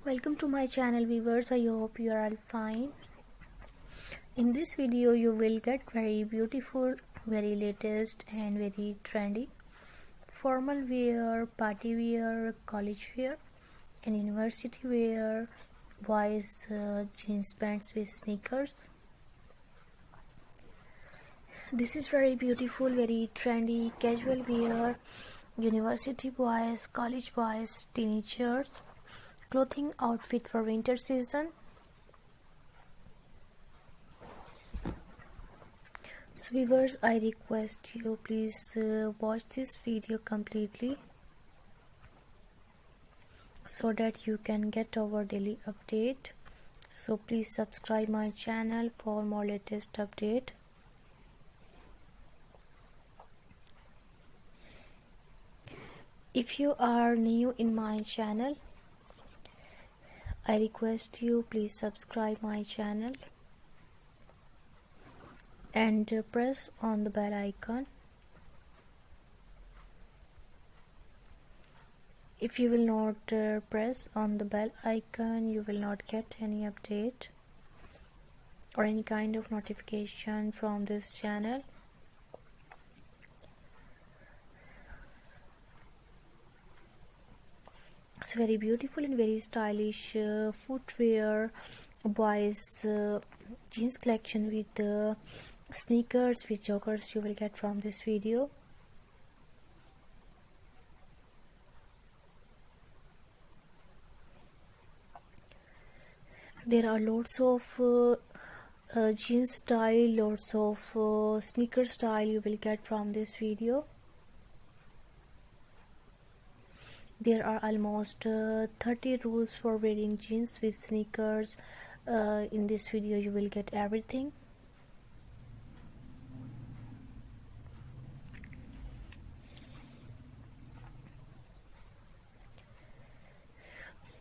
Welcome to my channel viewers. I hope you are all fine. In this video you will get very beautiful, very latest and very trendy formal wear, party wear, college wear and university wear, boys jeans pants with sneakers. This is very beautiful, very trendy casual wear, university boys, college boys, teenagers clothing outfit for winter season. So viewers, I request you please watch this video completely so that you can get our daily update. So please subscribe my channel for more latest update. If you are new in my channel, I request you please subscribe my channel and press on the bell icon. If you will not press on the bell icon, you will not get any update or any kind of notification from this channel. It's very beautiful and very stylish footwear, boys jeans collection with sneakers with joggers you will get from this video. There are lots of jeans style, lots of sneaker style you will get from this video. There are almost 30 rules for wearing jeans with sneakers. In this video you will get everything.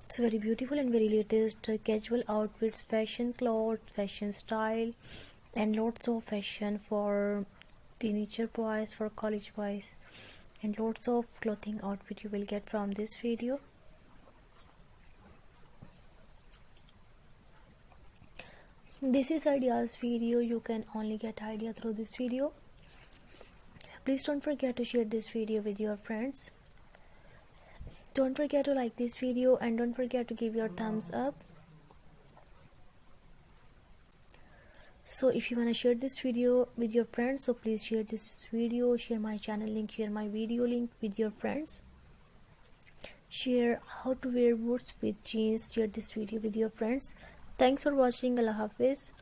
It's very beautiful and very latest casual outfits, fashion clothes, fashion style and lots of fashion for teenager boys, for college boys, and lots of clothing outfit you will get from this video. This is ideas video. You can only get idea through this video. Please don't forget to share this video with your friends. Don't forget to like this video and don't forget to give your thumbs up. So if you want to share this video with your friends, so please share this video, share my channel link, share my video link with your friends. Share how to wear boots with jeans, share this video with your friends. Thanks for watching. Allah Hafiz.